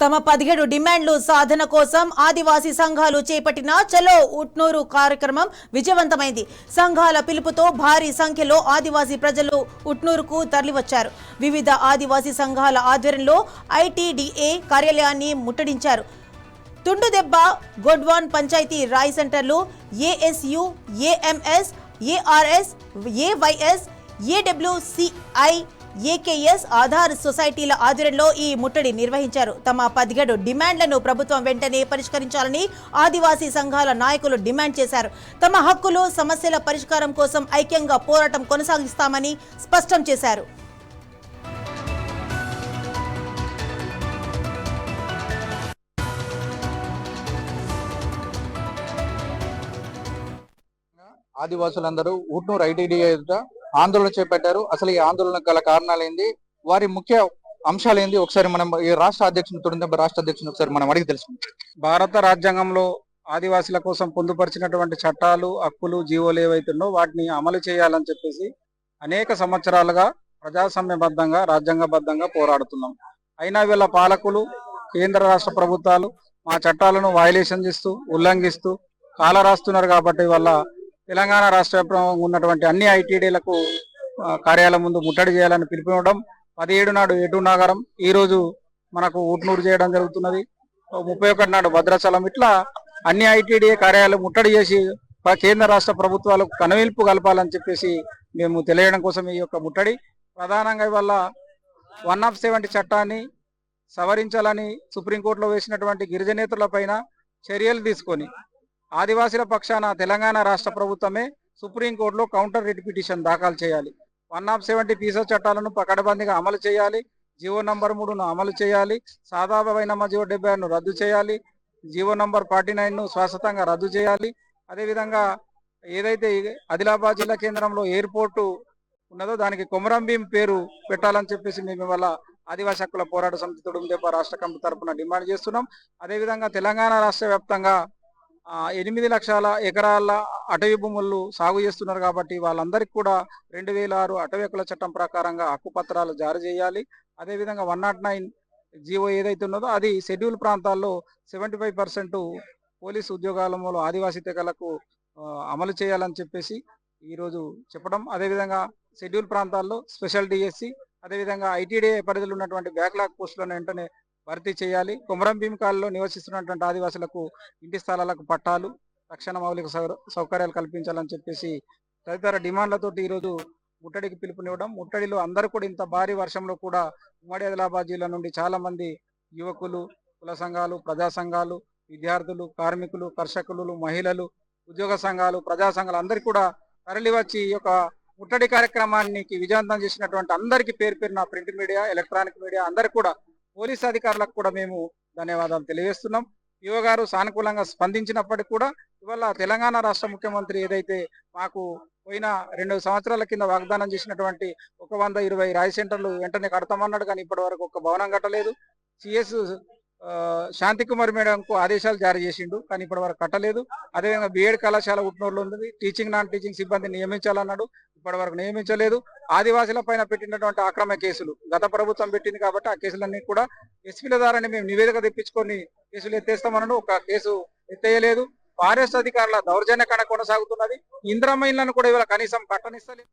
తమ 17 డిమాండ్లు సాధన కోసం ఆదివాసీ సంఘాలు చేపట్టిన చలో ఉట్నూరు కార్యక్రమం విజయవంతమైంది. సంఘాల పిలుపుతో భారీ సంఖ్యలో ఆదివాసీ ప్రజలు ఉట్నూరుకు తరలివచ్చారు. వివిధ ఆదివాసీ సంఘాల ఆధ్వర్యంలో ఐటీడీఏ కార్యాలయాన్ని ముట్టడించారు. తుండుదెబ్బ, గొడ్వాన్ పంచాయతీ రాయ్ సెంటర్లు, ASU, AMS, ARS, AYS, AWCI, AKS, Aadhaar సొసైటీల ఆధ్వర్యంలో ఈ ముట్టడి నిర్వహించారు. తమ 17 డిమాండ్లను ప్రభుత్వం వెంటనే పరిష్కరించాలని ఆదివాసీ సంఘాల నాయకులు డిమాండ్ చేశారు. తమ హక్కులు, సమస్యల పరిష్కారం కోసం ఐక్యంగా పోరాటం కొనసాగిస్తామని స్పష్టం చేశారు. ఆదివాసులందరూ ఉట్నూరు ఐటీడీఏ ఎదుట ఆందోళన చేపట్టారు. అసలు ఈ ఆందోళన గల కారణాలు ఏంది, వారి ముఖ్య అంశాలు ఏంది, ఒకసారి మనం ఈ రాష్ట్ర అధ్యక్షుని తుండుదెబ్బ రాష్ట్ర అధ్యక్షుని ఒకసారి మనం అడిగి తెలుసుకుంటాం. భారత రాజ్యాంగంలో ఆదివాసుల కోసం పొందుపరిచినటువంటి చట్టాలు, హక్కులు, జీవోలు ఏవైతుందో వాటిని అమలు చేయాలని చెప్పేసి అనేక సంవత్సరాలుగా ప్రజాస్వామ్యబద్ధంగా, రాజ్యాంగబద్ధంగా పోరాడుతున్నాం. అయినా వీళ్ళ పాలకులు, కేంద్ర రాష్ట్ర ప్రభుత్వాలు మా చట్టాలను వయలేషన్ చేస్తూ, ఉల్లంఘిస్తూ కాలరాస్తున్నారు. కాబట్టి వల్ల తెలంగాణ రాష్ట్ర వ్యాప్తంగా ఉన్నటువంటి అన్ని ఐటీడీలకు కార్యాలయం ముందు ముట్టడి చేయాలని పిలుపునివ్వడం, 17 నాడు ఎటు నగరం, ఈ రోజు మనకు ఉట్నూరు చేయడం జరుగుతున్నది. 31 నాడు భద్రాచలం, ఇట్లా అన్ని ఐటీడీఏ కార్యాలయం ముట్టడి చేసి కేంద్ర రాష్ట్ర ప్రభుత్వాలకు కనువిల్పు కలపాలని చెప్పేసి మేము తెలియడం కోసం ఈ యొక్క ముట్టడి. ప్రధానంగా ఇవాళ 170 చట్టాన్ని సవరించాలని సుప్రీంకోర్టులో వేసినటువంటి గిరిజనేతల పైన చర్యలు తీసుకొని ఆదివాసీల పక్షాన తెలంగాణ రాష్ట్ర ప్రభుత్వమే సుప్రీంకోర్టులో కౌంటర్ రిట్ పిటిషన్ దాఖలు చేయాలి. 170 పీసా చట్టాలను పకడ్బందీగా అమలు చేయాలి. జీవో నంబర్ 3ను అమలు చేయాలి. సాధారణ జీవో 76ను రద్దు చేయాలి. జీవో నంబర్ 49ను శాశ్వతంగా రద్దు చేయాలి. అదేవిధంగా ఏదైతే ఆదిలాబాద్ జిల్లా కేంద్రంలో ఎయిర్పోర్టు ఉన్నదో దానికి కొమరం భీం పేరు పెట్టాలని చెప్పేసి మేము ఇవాళ ఆదివాసీ హక్కుల పోరాట సమితి తుండుదెబ్బ రాష్ట్ర కమిటీ తరఫున డిమాండ్ చేస్తున్నాం. అదేవిధంగా తెలంగాణ రాష్ట్ర వ్యాప్తంగా 8 లక్షల ఎకరాల అటవీ భూములు సాగు చేస్తున్నారు. కాబట్టి వాళ్ళందరికీ కూడా 2006 అటవీ హక్కుల చట్టం ప్రకారంగా హక్కు పత్రాలు జారీ చేయాలి. అదేవిధంగా 109 జీవో ఏదైతే ఉన్నదో అది షెడ్యూల్ ప్రాంతాల్లో 75% పోలీసు ఉద్యోగాలలో ఆదివాసీ తెగలకు అమలు చేయాలని చెప్పేసి ఈరోజు చెప్పడం. అదేవిధంగా షెడ్యూల్ ప్రాంతాల్లో స్పెషల్ డిఎస్సి, అదేవిధంగా ఐటీడీఏ పరిధిలో ఉన్నటువంటి బ్యాక్లాగ్ పోస్టులను వెంటనే భర్తీ చేయాలి. కొమరం భీం కాలంలో నివసిస్తున్నటువంటి ఆదివాసులకు ఇంటి స్థలాలకు పట్టాలు, రక్షణ మౌలిక సౌకర్యాలు కల్పించాలని చెప్పేసి తదితర డిమాండ్లతోటి ఈరోజు ముట్టడికి పిలుపునివ్వడం. ముట్టడిలో అందరూ కూడా ఇంత భారీ వర్షంలో కూడా ఉమ్మడి ఆదిలాబాద్ జిల్లా నుండి చాలా మంది యువకులు, కుల సంఘాలు, ప్రజా సంఘాలు, విద్యార్థులు, కార్మికులు, కర్షకులు, మహిళలు, ఉద్యోగ సంఘాలు, ప్రజా సంఘాలు అందరికీ కూడా తరలివచ్చి ఈ యొక్క ముట్టడి కార్యక్రమానికి విజయవంతం చేసినటువంటి అందరికీ పేరు పేరున ప్రింట్ మీడియా, ఎలక్ట్రానిక్ మీడియా అందరికీ కూడా, పోలీసు అధికారులకు కూడా మేము ధన్యవాదాలు తెలియజేస్తున్నాం. యువ గారు సానుకూలంగా స్పందించినప్పటికీ కూడా ఇవాళ తెలంగాణ రాష్ట్ర ముఖ్యమంత్రి ఏదైతే మాకు పోయిన 2 సంవత్సరాల కింద వాగ్దానం చేసినటువంటి 120 రాయ్ సెంటర్లు వెంటనే కడతామన్నాడు, కానీ ఇప్పటి వరకు ఒక భవనం కట్టలేదు. సిఎస్ శాంతికుమార్ మేడంకు ఆదేశాలు జారీ చేసిండు, కానీ ఇప్పటి వరకు కట్టలేదు. అదేవిధంగా బిఎడ్ కళాశాల ఉట్నూరులో ఉంది, టీచింగ్ నాన్ టీచింగ్ సిబ్బందిని నియమించాలన్నాడు, ఇప్పటి వరకు నియమించలేదు. ఆదివాసుల పైన పెట్టినటువంటి అక్రమ కేసులు గత ప్రభుత్వం పెట్టింది కాబట్టి ఆ కేసులన్నీ కూడా ఎస్పీల ద్వారానే మేము నివేదిక తెప్పించుకొని కేసులు ఎత్తేస్తామన్నాడు, ఒక కేసు ఎత్తేయలేదు. ఫారెస్ట్ అధికారుల దౌర్జన్య కణ కొనసాగుతున్నది. ఇంద్రమ్మ ఇళ్లను కూడా ఇవాళ కనీసం కట్టనిస్తలేదు.